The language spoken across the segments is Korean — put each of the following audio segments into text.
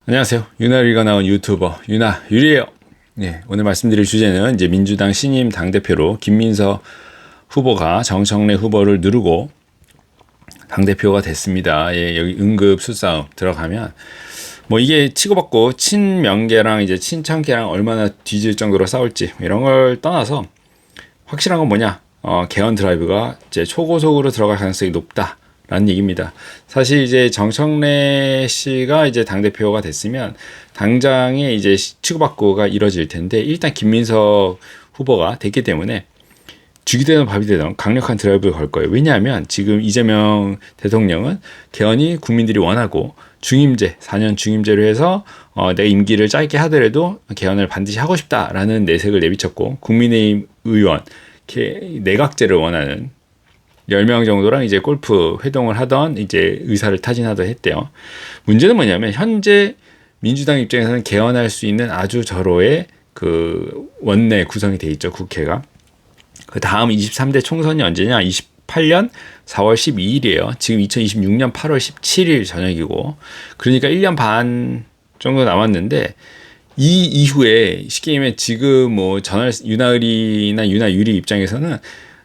안녕하세요. 유나유리가 나온 유튜버 유나유리예요. 네, 오늘 말씀드릴 주제는 이제 민주당 신임 당대표로 김민석 후보가 정청래 후보를 누르고 당대표가 됐습니다. 예, 여기 응급 수싸움 들어가면 뭐 이게 치고받고 친명계랑 이제 친청계랑 얼마나 뒤질 정도로 싸울지 이런 걸 떠나서 확실한 건 뭐냐? 개헌 드라이브가 이제 초고속으로 들어갈 가능성이 높다라는 얘기입니다. 사실 이제 정청래 씨가 이제 당대표가 됐으면 당장에 이제 치고받고가 이뤄질 텐데 일단 김민석 후보가 됐기 때문에 죽이 되든 밥이 되든 강력한 드라이브를 걸 거예요. 왜냐하면 지금 이재명 대통령은 개헌이 국민들이 원하고 중임제, 4년 중임제로 해서 내 임기를 짧게 하더라도 개헌을 반드시 하고 싶다라는 내색을 내비쳤고 국민의힘 의원, 내각제를 원하는 10명 정도랑 이제 골프 회동을 하던 이제 의사를 타진하던 했대요. 문제는 뭐냐면 현재 민주당 입장에서는 개헌할 수 있는 아주 절호의 그 원내 구성이 돼 있죠. 국회가. 그 다음 23대 총선이 언제냐? 28년 4월 12일이에요. 지금 2026년 8월 17일 저녁이고, 그러니까 1년 반 정도 남았는데, 이 이후에 쉽게 얘기하면 지금 뭐 유나을이나 유나유리 입장에서는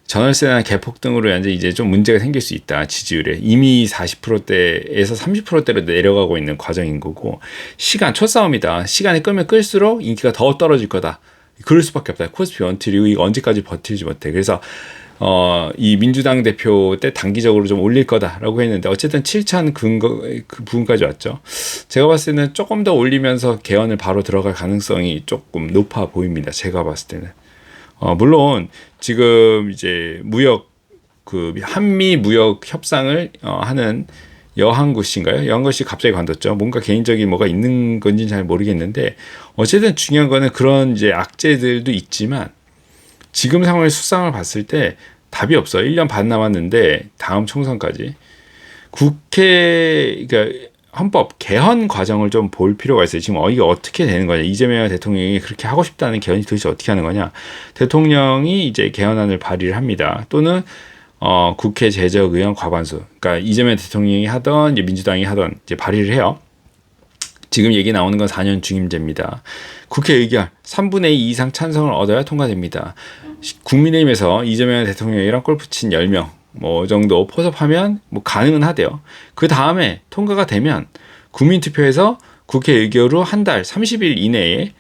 전월세나 개폭 등으로 이제 좀 문제가 생길 수 있다. 지지율에 이미 40%대에서 30%대로 내려가고 있는 과정인 거고, 시간 초싸움이다. 시간이 끌면 끌수록 인기가 더 떨어질 거다. 그럴 수밖에 없다. 코스피 원트리고 이거 언제까지 버티지 못해. 그래서 이 민주당 대표 때 단기적으로 좀 올릴 거다라고 했는데 어쨌든 7천 그 부분까지 왔죠. 제가 봤을 때는 조금 더 올리면서 개헌을 바로 들어갈 가능성이 조금 높아 보입니다. 제가 봤을 때는. 물론 지금 이제 한미 무역 협상을 하는 여한구 씨인가요? 여한구 씨 갑자기 관뒀죠. 뭔가 개인적인 뭐가 있는 건지는 잘 모르겠는데 어쨌든 중요한 거는 그런 이제 악재들도 있지만 지금 상황의 수상을 봤을 때 답이 없어요. 1년 반 남았는데 다음 총선까지 그러니까 헌법 개헌 과정을 좀 볼 필요가 있어요. 지금 이게 어떻게 되는 거냐? 이재명 대통령이 그렇게 하고 싶다는 개헌이 도대체 어떻게 하는 거냐? 대통령이 이제 개헌안을 발의를 합니다. 또는 국회 제적의원 과반수. 그러니까 이재명 대통령이 하던 이제 민주당이 하던 이제 발의를 해요. 지금 얘기 나오는 건 4년 중임제입니다. 국회 의결 3분의 2 이상 찬성을 얻어야 통과됩니다. 국민의힘에서 이재명 대통령이랑 골프 친 10명 뭐 정도 포섭하면 뭐 가능은 하대요. 그 다음에 통과가 되면 국민투표에서 국회 의결 후 한 달 30일 이내에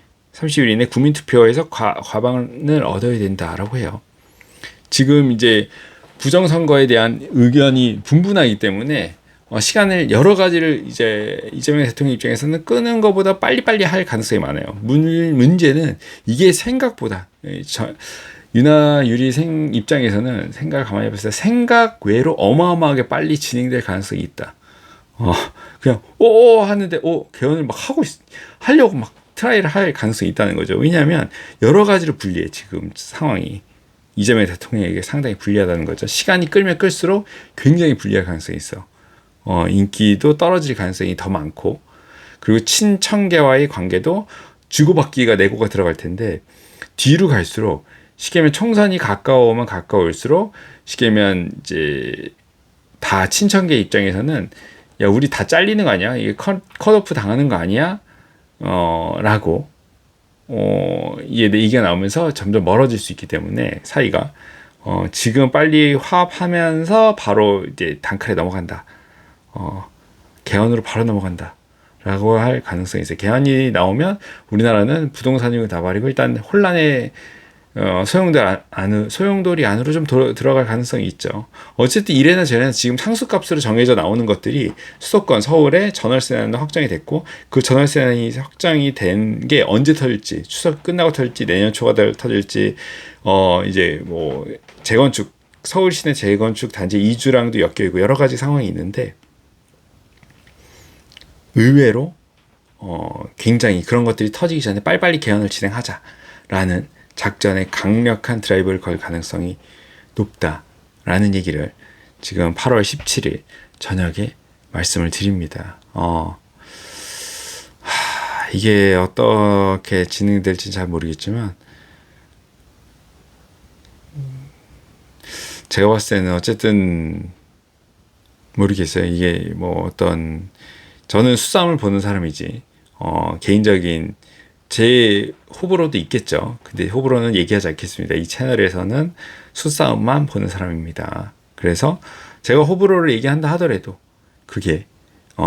국민투표에서 과반을 얻어야 된다라고 해요. 지금 이제 부정선거에 대한 의견이 분분하기 때문에 시간을 여러 가지를 이제 이재명 대통령 입장에서는 끄는 것보다 빨리빨리 할 가능성이 많아요. 문제는 이게 생각보다 유나유리 입장에서는 생각을 가만히 해봤을 때 생각 외로 어마어마하게 빨리 진행될 가능성이 있다. 그냥 하는데 개헌을 막 하려고 막 트라이를 할 가능성이 있다는 거죠. 왜냐하면 여러 가지로 불리해. 지금 상황이 이재명 대통령에게 상당히 불리하다는 거죠. 시간이 끌면 끌수록 굉장히 불리할 가능성이 있어. 인기도 떨어질 가능성이 더 많고, 그리고 친청계와의 관계도 주고받기가 내고가 들어갈 텐데 뒤로 갈수록 쉽게 말하면 총선이 가까워오면 가까울수록 쉽게 말하면 이제 다 친청계 입장에서는 야 우리 다 잘리는 거 아니야? 이게 컷오프 당하는 거 아니야? 라고 이게 나오면서 점점 멀어질 수 있기 때문에 사이가 지금 빨리 화합하면서 바로 이제 단칼에 넘어간다. 개헌으로 바로 넘어간다. 라고 할 가능성이 있어요. 개헌이 나오면 우리나라는 부동산이고 나발이고 일단 혼란의 소용돌이 안으로 좀 들어갈 가능성이 있죠. 어쨌든 이래나 저래나 지금 상수값으로 정해져 나오는 것들이 수도권 서울에 전월세난도 확정이 됐고 그 전월세난이 확정이 된 게 언제 터질지 추석 끝나고 터질지 내년 초가 터질지 이제 뭐 재건축 서울 시내 재건축 단지 이주랑도 엮여 있고 여러 가지 상황이 있는데 의외로 굉장히 그런 것들이 터지기 전에 빨리빨리 개헌을 진행하자라는 작전에 강력한 드라이브를 걸 가능성이 높다라는 얘기를 지금 8월 17일 저녁에 말씀을 드립니다. 이게 어떻게 진행될지 잘 모르겠지만 제가 봤을 때는 어쨌든 모르겠어요. 이게 뭐 저는 수싸움을 보는 사람이지 개인적인 제 호불호도 있겠죠. 근데 호불호는 얘기하지 않겠습니다. 이 채널에서는 수싸움만 보는 사람입니다. 그래서 제가 호불호를 얘기한다 하더라도 그게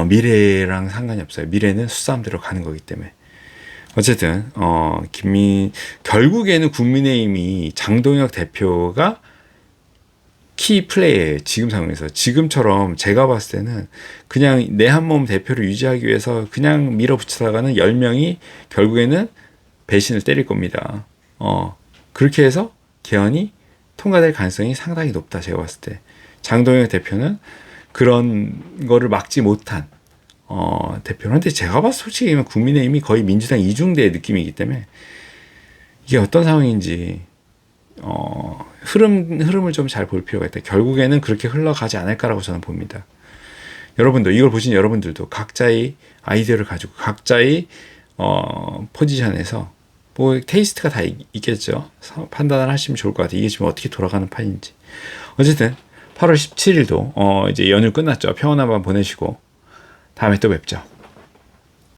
미래랑 상관이 없어요. 미래는 수싸움대로 가는 거기 때문에. 어쨌든 결국에는 국민의힘이 장동혁 대표가 키 플레이예요. 지금 상황에서. 지금처럼 제가 봤을 때는 그냥 내 한 몸 대표를 유지하기 위해서 그냥 밀어붙이다가는 10명이 결국에는 배신을 때릴 겁니다. 그렇게 해서 개헌이 통과될 가능성이 상당히 높다. 제가 봤을 때. 장동혁 대표는 그런 거를 막지 못한 대표한테 제가 봐서 솔직히 국민의힘이 거의 민주당 이중대의 느낌이기 때문에 이게 어떤 상황인지 흐름을 좀 잘 볼 필요가 있다. 결국에는 그렇게 흘러가지 않을까라고 저는 봅니다. 여러분도 이걸 보신 여러분들도 각자의 아이디어를 가지고 각자의 포지션에서 뭐 테이스트가 다 있겠죠. 판단을 하시면 좋을 것 같아요. 이게 지금 어떻게 돌아가는 판인지. 어쨌든 8월 17일도 이제 연휴 끝났죠. 평온한 밤 보내시고 다음에 또 뵙죠.